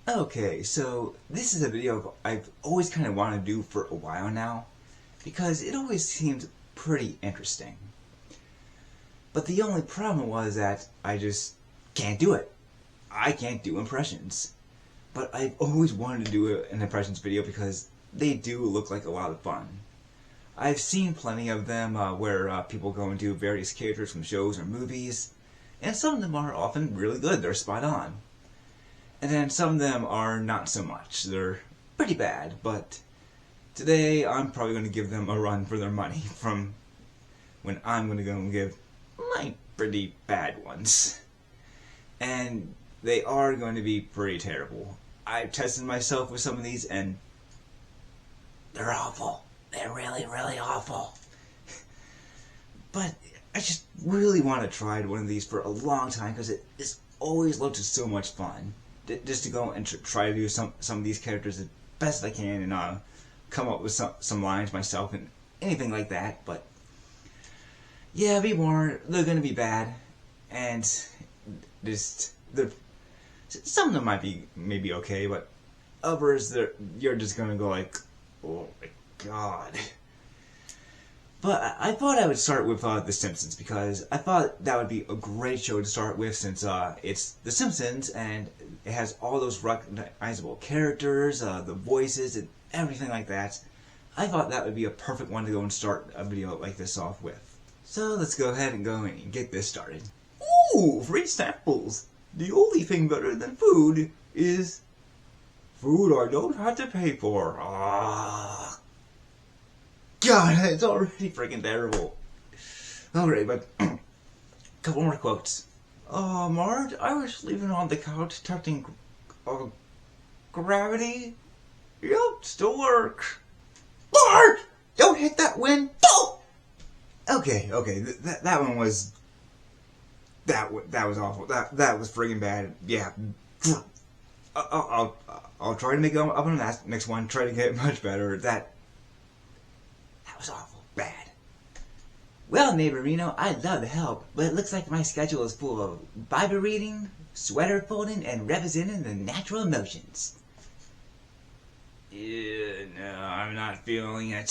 Okay, so this is a video I've always kind of wanted to do for a while now, because it always seemed pretty interesting. But the only problem was that I just can't do it. I can't do impressions. But I've always wanted to do an impressions video because they do look like a lot of fun. I've seen plenty of them where people go and do various characters from shows or movies, and some of them are often really good, they're spot on. And then some of them are not so much. They're pretty bad, but today I'm probably going to give them a run for their money from when I'm going to go and give my pretty bad ones. And they are going to be pretty terrible. I've tested myself with some of these and they're awful. They're really, really awful. But I just really want to try one of these for a long time because it has always looked so much fun. Just to go and try to do some of these characters as best I can and come up with some lines myself and anything like that. But yeah, be warned, they're going to be bad, and some of them might be maybe okay, but others you're just going to go like, oh my god. But I thought I would start with The Simpsons because I thought that would be a great show to start with since it's The Simpsons and it has all those recognizable characters, the voices, and everything like that. I thought that would be a perfect one to go and start a video like this off with. So let's go ahead and go and get this started. Ooh, free samples! The only thing better than food is food I don't have to pay for. Ah. God, it's already freaking terrible. Alright, but a couple more quotes. Marge, I was sleeping on the couch testing gravity. Yep, still works. Marge, don't hit that wind. Don't! Okay, that one was... That was awful. That was friggin' bad. Yeah. I'll try to make it up on the next one. Try to get it much better. That was awful bad. Well, neighbor Reno, I'd love to help, but it looks like my schedule is full of Bible reading, sweater folding, and representing the natural emotions. Yeah, no, I'm not feeling it.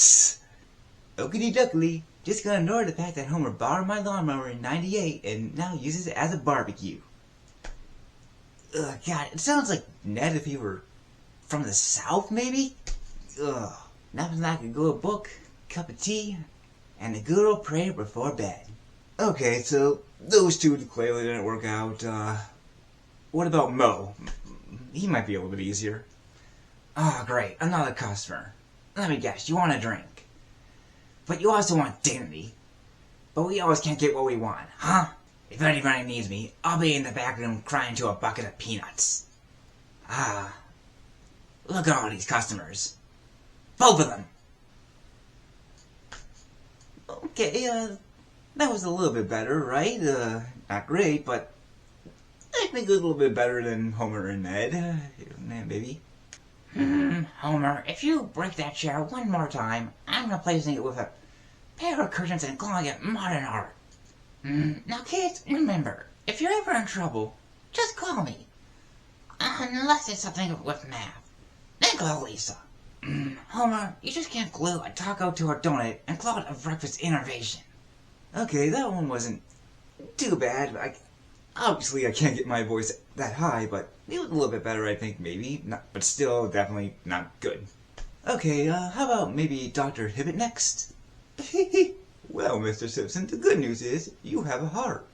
Okie dokie, just gonna ignore the fact that Homer borrowed my lawnmower in '98 and now uses it as a barbecue. Ugh, God, it sounds like Ned if he were from the South, maybe? Ugh, nothing like a good book, cup of tea, and a good old prayer before bed. Okay, so those two clearly didn't work out. What about Mo? He might be a little bit easier. Oh, great, another customer. Let me guess, you want a drink. But you also want dignity. But we always can't get what we want, huh? If anybody needs me, I'll be in the back room crying to a bucket of peanuts. Look at all these customers. Both of them. Okay, that was a little bit better, right? Not great, but I think a little bit better than Homer and Ned. Maybe. Homer, if you break that chair one more time, I'm replacing it with a pair of curtains and calling it modern art. Now kids, remember, if you're ever in trouble, just call me. Unless it's something with math. Then call Lisa. Homer, you just can't glue a taco to a donut and call it a breakfast innovation. Okay, that one wasn't too bad. Obviously, I can't get my voice that high, but it was a little bit better, I think, maybe. But still, definitely not good. Okay, how about maybe Dr. Hibbert next? Well, Mr. Simpson, the good news is you have a heart.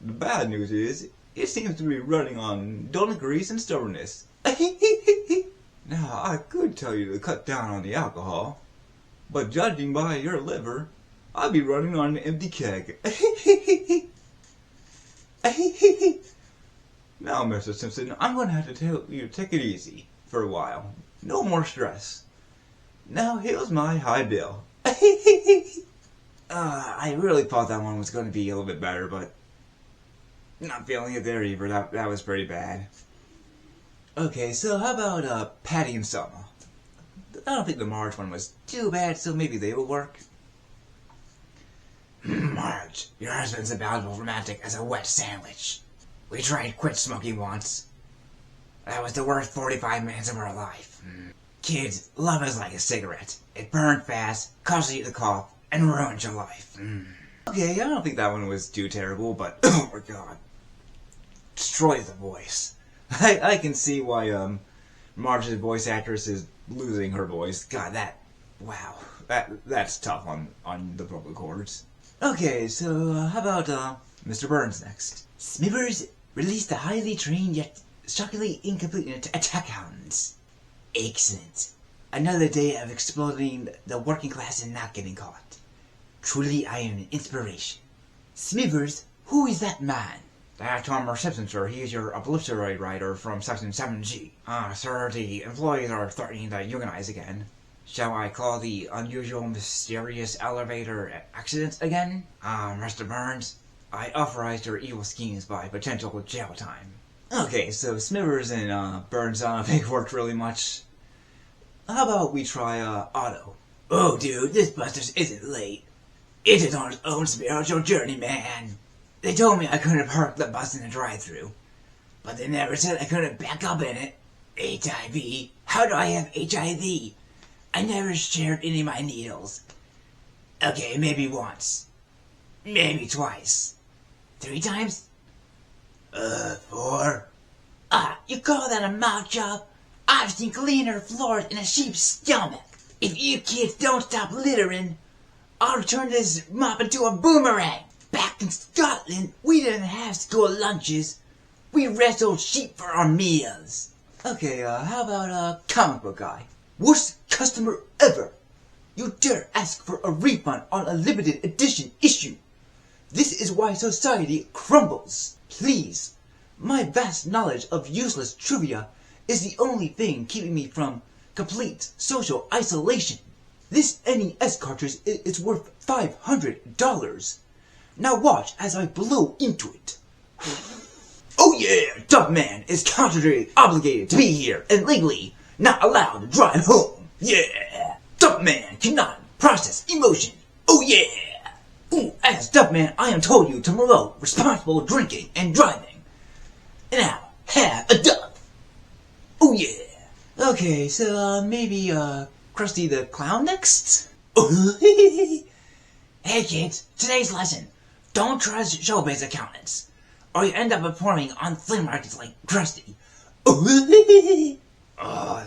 The bad news is it seems to be running on dull grease and stubbornness. Now, I could tell you to cut down on the alcohol, but judging by your liver, I'd be running on an empty keg. Now, Mr. Simpson, I'm going to have to tell you to take it easy for a while. No more stress. Now, here's my high bill. I really thought that one was going to be a little bit better, but not feeling it there either. That was pretty bad. Okay, so how about Patty and Selma? I don't think the Marge one was too bad, so maybe they will work. Marge, your husband's about as romantic as a wet sandwich. We tried quit smoking once. That was the worst 45 minutes of our life. Kids, love is like a cigarette. It burns fast, causes you to cough, and ruins your life. Okay, I don't think that one was too terrible, but oh my god. Destroys the voice. I can see why Marge's voice actress is losing her voice. God, wow. That's tough on the vocal cords. Okay, so how about Mr. Burns next? Smithers released the highly trained yet shockingly incomplete attack hounds. Excellent. Another day of exploding the working class and not getting caught. Truly I am an inspiration. Smithers, who is that man? That's Homer Simpson, sir. He's your obituary writer from Section 7G. Sir, the employees are threatening to unionize again. Shall I call the unusual, mysterious elevator accident again? Mr. Burns, I authorized your evil schemes by potential jail time. Okay, so Smithers and Burns don't think worked really much. How about we try Otto? Oh, dude, this Busters isn't late. It is on its own spiritual journey, man. They told me I couldn't park the bus in the drive-thru, but they never said I couldn't back up in it. HIV? How do I have HIV? I never shared any of my needles. Okay, maybe once. Maybe twice. 3 times? 4. You call that a mouth job? I've seen cleaner floors in a sheep's stomach. If you kids don't stop littering, I'll turn this mop into a boomerang. Back in Scotland, we didn't have school lunches. We wrestled sheep for our meals. Okay, how about comic book guy? Worst customer ever. You dare ask for a refund on a limited edition issue. This is why society crumbles. Please, my vast knowledge of useless trivia is the only thing keeping me from complete social isolation. This NES cartridge is worth $500. Now watch as I blow into it. Oh yeah, Duckman is contractually obligated to be here and legally not allowed to drive home. Yeah, Duckman cannot process emotion. Oh yeah. Ooh, as Duckman, I am told you to promote responsible drinking and driving. Now, have a duck. Oh yeah. Okay, so maybe Krusty the Clown next? Hey kids, today's lesson. Don't trust showbiz accountants, or you end up performing on flea markets like Krusty.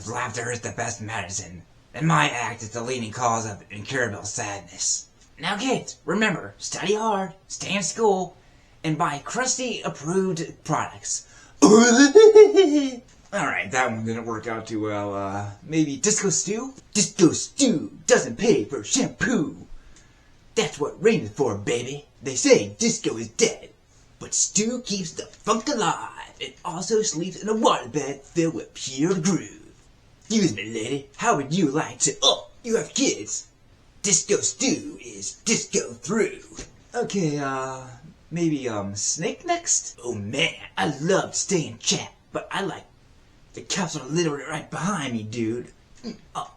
Laughter is the best medicine, and my act is the leading cause of incurable sadness. Now kids, remember, study hard, stay in school, and buy Krusty-approved products. Alright, that one didn't work out too well. Maybe Disco Stew? Disco Stew doesn't pay for shampoo. That's what rain is for, baby. They say disco is dead, but stew keeps the funk alive and also sleeps in a waterbed filled with pure groove. Excuse me, lady, how would you like to... Oh, you have kids. Disco Stew is disco through. Okay, maybe, Snake next? Oh man, I love to stay in chat, but I like... The cops are literally right behind me, dude.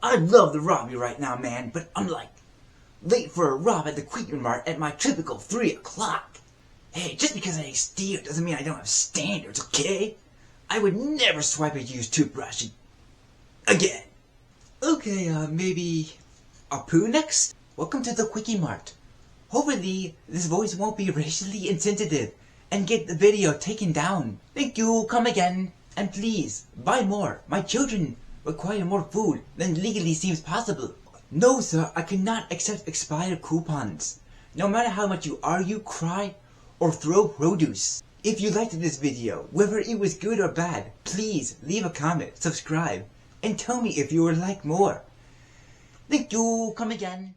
I'd love to rob you right now, man, but I'm like... late for a rob at the Quaker Mart at my typical 3 o'clock. Hey, just because I steal doesn't mean I don't have standards, okay? I would never swipe a used toothbrush again. Okay, maybe Apu next? Welcome to the Quickie Mart. Hopefully, this voice won't be racially insensitive and get the video taken down. Thank you, come again, and please, buy more. My children require more food than legally seems possible. No, sir, I cannot accept expired coupons. No matter how much you argue, cry, or throw produce. If you liked this video, whether it was good or bad, please leave a comment, subscribe, and tell me if you would like more. Thank you, come again.